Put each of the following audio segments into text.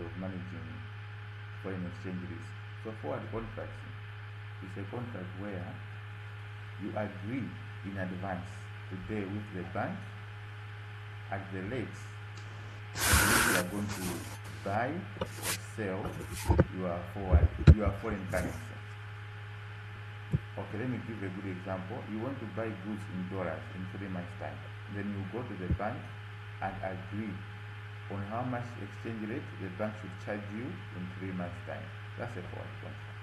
of managing foreign exchange risk. So forward contracts is a contract where you agree in advance today with the bank at the rates you are going to buy or sell your foreign currency. Okay, let me give a good example. You want to buy goods in dollars in 3 months' time. Then you go to the bank and agree on how much exchange rate the bank should charge you in 3 months' time. That's a forward contract.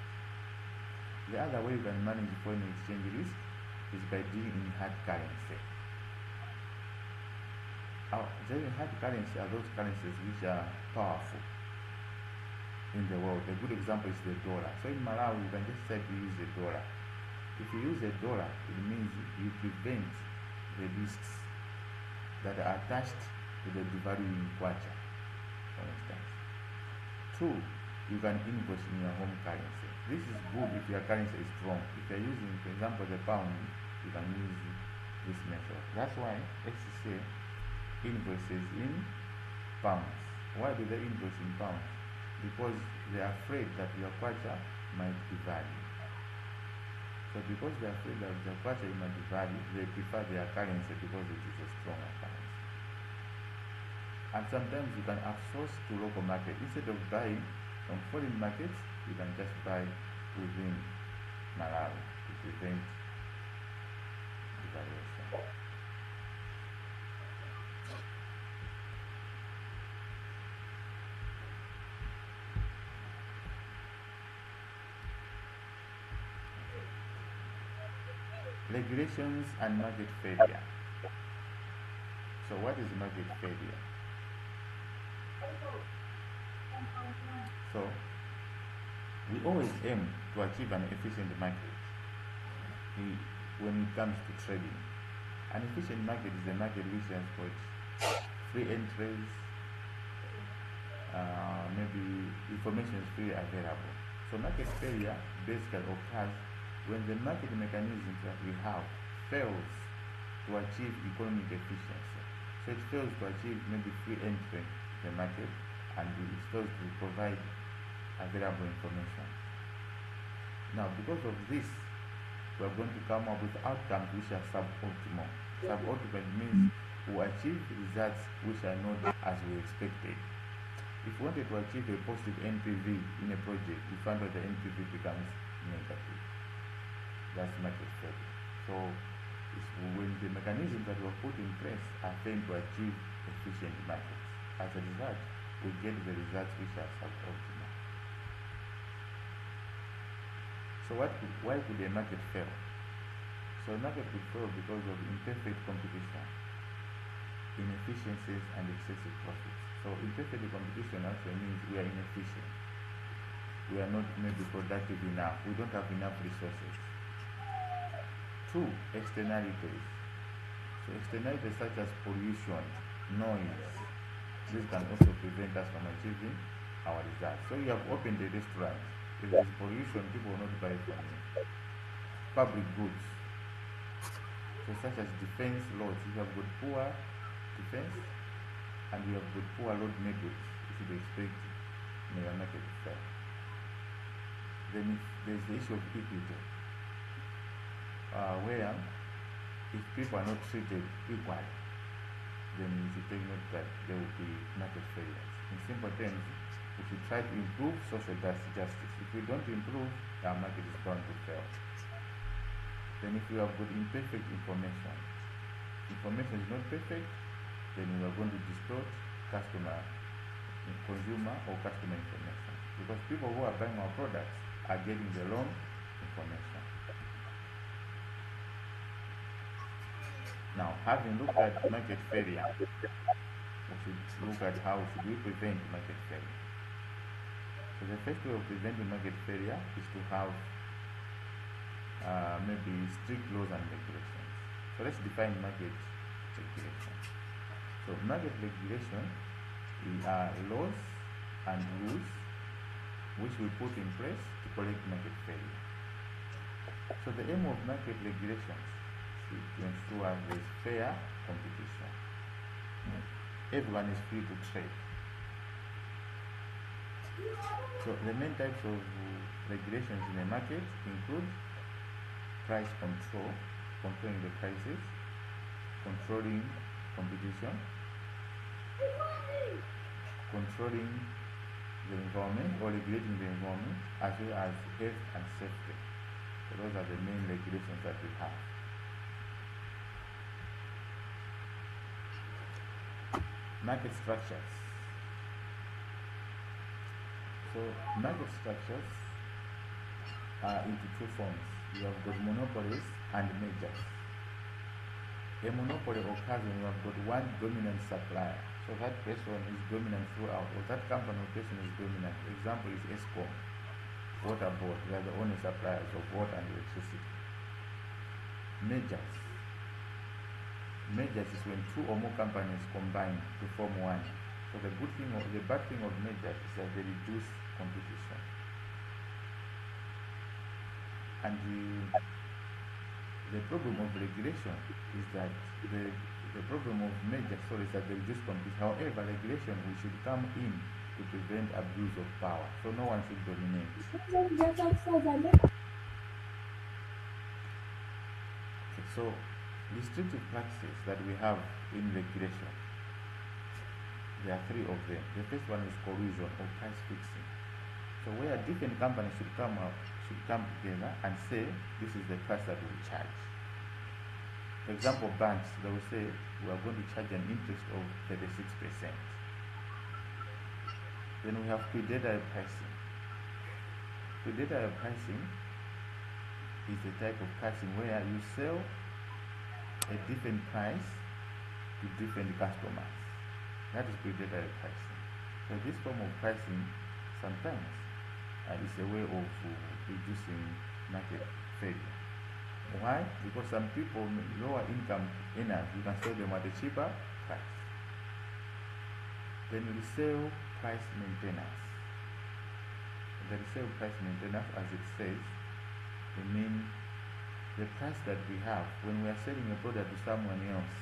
The other way you can manage foreign exchange risk is by dealing in hard currency. Dealing in hard currency are those currencies which are powerful in the world. A good example is the dollar. So in Malawi, you can just decide to use the dollar. If you use a dollar, it means you prevent the risks that are attached to the devaluing kwacha, for instance. 2, you can invoice in your home currency. This is good if your currency is strong. If you're using, for example, the pound, you can use this method. That's why XCC invoices in pounds. Why do they invoice in pounds? Because they are afraid that your kwacha might devalue. So because they are afraid that the kwacha might devalue, they prefer their currency because it is a stronger currency. And sometimes you can outsource to local market. Instead of buying from foreign markets, you can just buy within Malawi to prevent devaluation. Regulations and market failure. So what is market failure? So we always aim to achieve an efficient market when it comes to trading. An efficient market is a market which has got free entries, maybe information is freely available. So market failure basically occurs when the market mechanisms that we have fails to achieve economic efficiency. So it fails to achieve maybe free entry in the market, and it fails to provide available information. Now, because of this, we are going to come up with outcomes which are suboptimal. Suboptimal means we achieve results which are not as we expected. If we wanted to achieve a positive NPV in a project, we find that the NPV becomes negative. That's market failure. So it's when the mechanisms that were put in place are failing to achieve efficient markets. As a result, we get the results which are suboptimal. So why could a market fail? So a market could fail because of imperfect competition, inefficiencies, and excessive profits. So imperfect competition actually means we are inefficient. We are not maybe productive enough. We don't have enough resources. 2, externalities. So externalities such as pollution, noise, this can also prevent us from achieving our results. So you have opened a restaurant. If there is pollution, people will not buy from you. Public goods. So such as defense laws. If you have got poor defense and you have got poor road networks, you should expect your market to fail. Then there's the issue of equity, where if people are not treated equally, then you should take note that there will be market failures. In simple terms, we should try to improve social justice. If we don't improve, our market is bound to fail. Then if we have got imperfect information is not perfect, then we are going to distort consumer or customer information, because people who are buying our products are getting the wrong information. Now, having looked at market failure, we should look at how should we prevent market failure. So the first way of preventing market failure is to have maybe strict laws and regulations. So let's define market regulation. So market regulation are laws and rules which we put in place to correct market failure. So the aim of market regulations is to ensure there is fair competition. Everyone is free to trade. So the main types of regulations in the market include price control, controlling the prices, controlling competition, controlling the environment or regulating the environment, as well as health and safety. So those are the main regulations that we have. Market structures. So market structures are into two forms. You have got monopolies and mergers. A monopoly occurs when you have got one dominant supplier. So that person is dominant throughout, or that company or person is dominant. Example is ESCOM, water board. They are the only suppliers of water and electricity. Mergers. Mergers is when two or more companies combine to form one. So the bad thing of mergers is that they reduce competition. And the problem of regulation is that the problem of mergers is that they reduce competition. However, regulation should come in to prevent abuse of power. So no one should dominate. Okay, so restrictive practices that we have in regulation, there are three of them. The first one is collusion or price fixing. So where different companies should come together and say this is the price that we charge. For example, banks, they will say we are going to charge an interest of 36%. Then we have predatory pricing. Predatory pricing is a type of pricing where you sell a different price to different customers. That is predatory pricing. So this form of pricing sometimes is a way of reducing market failure. Why? Because some people, lower income earners, you can sell them at a cheaper price. Then resale price maintenance. The resale price maintenance, as it says, it means the price that we have when we are selling a product to someone else,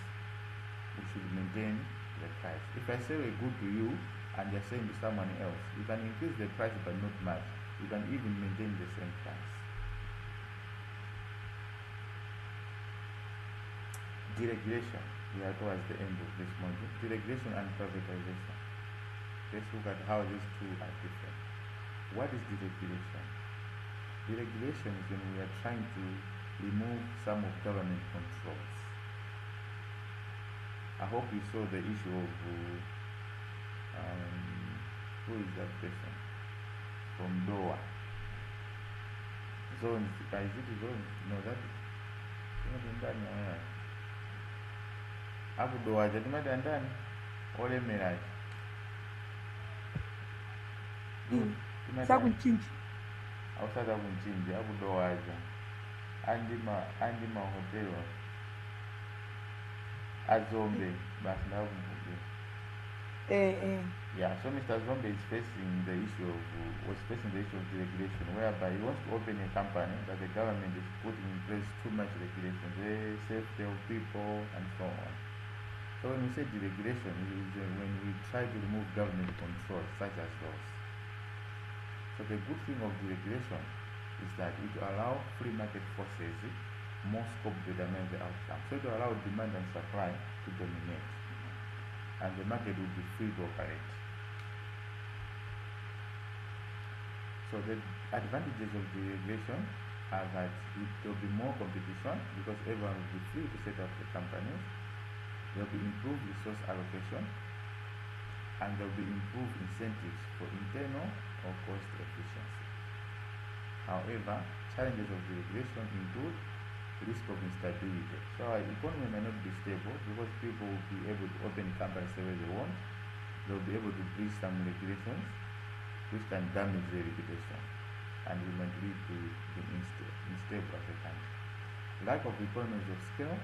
we should maintain the price. If I sell a good to you and you're selling to someone else, you can increase the price but not much. You can even maintain the same price. Deregulation. We are towards the end of this module. Deregulation and privatization. Let's look at how these two are different. What is deregulation? Deregulation is when we are trying to remove some of government controls. I hope you saw the issue of who is that person from Doha? Zones, is it zones? No, that is not in Abu Doha, ndani olemerayo sakuchinji awusaza kunchinji Abu Doha andima hotelo azombe basi ndakumbuke. Yeah, so Mr. Zombe is facing the issue of deregulation, whereby he wants to open a company, but the government is putting in place too much regulation, the safety of people and so on. So when we say deregulation, it is when we try to remove government control, such as those. So the good thing of deregulation is that it will allow free market forces more scope to determine the outcome. So it will allow demand and supply to dominate, and the market will be free to operate. So the advantages of deregulation are that there will be more competition because everyone will be free to set up the companies. There will be improved resource allocation, and there will be improved incentives for internal or cost efficiency. However, challenges of deregulation include risk of instability. So our economy may not be stable because people will be able to open companies the way they want. They will be able to breach some regulations which can damage their reputation, and it might lead to being unstable as a country. Lack of economies of scale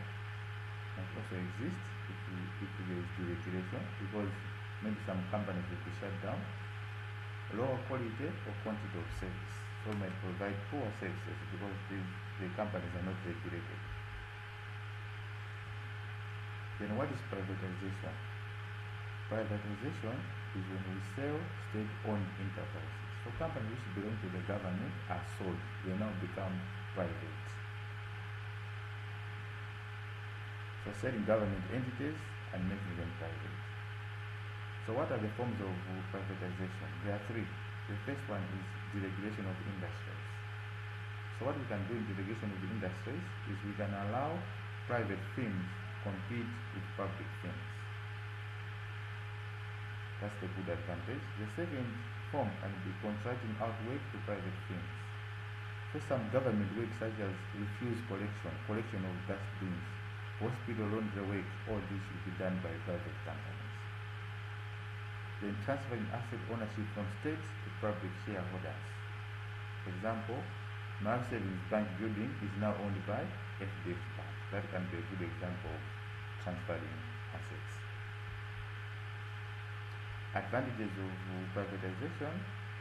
might also exist if there is deregulation, because maybe some companies will be shut down. Lower quality or quantity of service, so might provide poor services because the companies are not regulated. Then what is privatization? Privatization is when we sell state-owned enterprises. So companies which belong to the government are sold. They now become private. So selling government entities and making them private. So what are the forms of privatization? There are three. The first one is deregulation of industries. So what we can do in deregulation of the industries is we can allow private firms compete with public firms. That's the good advantage. The second form can be contracting out work to private firms. So some government work such as refuse collection of dustbins, hospital laundry work, all this should be done by private companies. Then transferring asset ownership from states to public shareholders. For example, Mark Savings Bank building is now owned by FDF Bank. That can be a good example of transferring assets. Advantages of privatization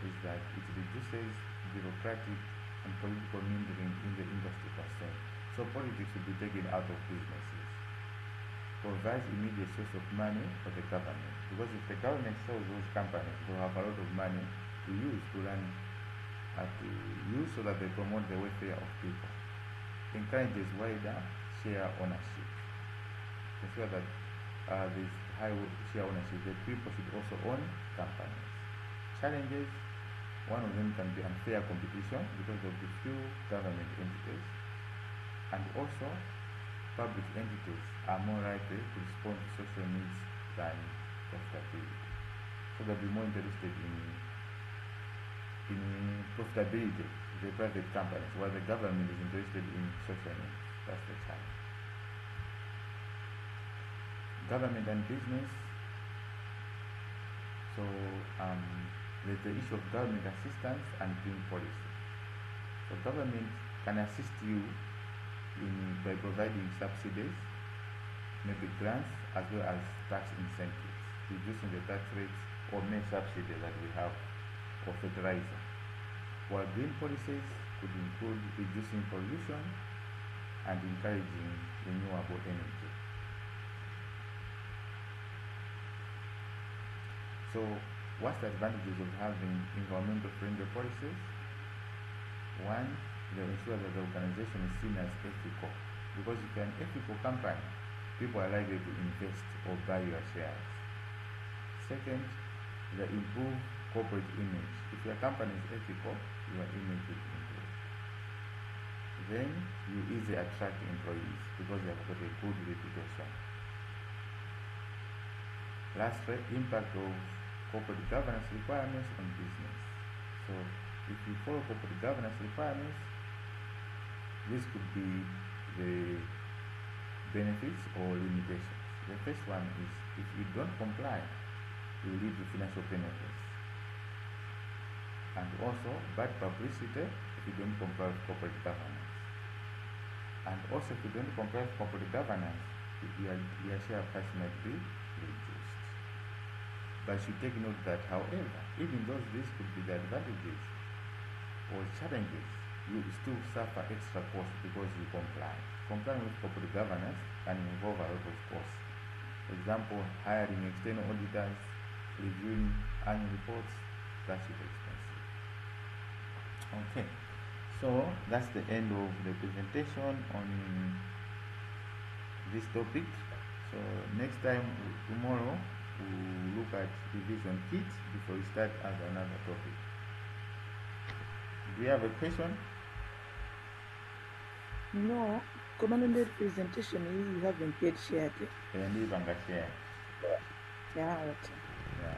is that it reduces bureaucratic and political meandering in the industry concerned. So politics will be taken out of businesses. Provides immediate source of money for the government, because if the government sells those companies, they have a lot of money to use so that they promote the welfare of people. Encourages wider share ownership. Ensure that there's high share ownership, that people should also own companies. Challenges, one of them can be unfair competition because of the few government entities, and also public entities are more likely to respond to social needs than profitability. So they'll be more interested in profitability, the private companies, while the government is interested in social needs. That's the challenge. Government and business. So there's the issue of government assistance and green policy. So government can assist you by providing subsidies, maybe grants, as well as tax incentives, reducing the tax rates or main subsidy that we have for fertilizer. While green policies could include reducing pollution and encouraging renewable energy. So what's the advantages of having environmental friendly policies? One, they ensure that the organization is seen as ethical, because if you're an ethical company, people are likely to invest or buy your shares. Second, they improve corporate image. If your company is ethical, your image will improve. Then you easily attract employees because they have got a good reputation. Lastly, impact of corporate governance requirements on business. So if you follow corporate governance requirements, this could be the benefits or limitations. The first one is if you don't comply, you lead to financial penalties. And also bad publicity if you don't comply with corporate governance. And also if you don't comply with corporate governance, your share price might be reduced. But you take note that, however, even though these could be the advantages or challenges, you still suffer extra costs because you comply. Complying with corporate governance can involve a lot of costs. For example, hiring external auditors, reviewing annual reports, that's super expensive. Okay, so that's the end of the presentation on this topic. So next time, tomorrow, we'll look at revision kits before we start as another topic. Do you have a question? No, commanded presentation you haven't yet shared. And you can share. Yeah, okay. Yeah,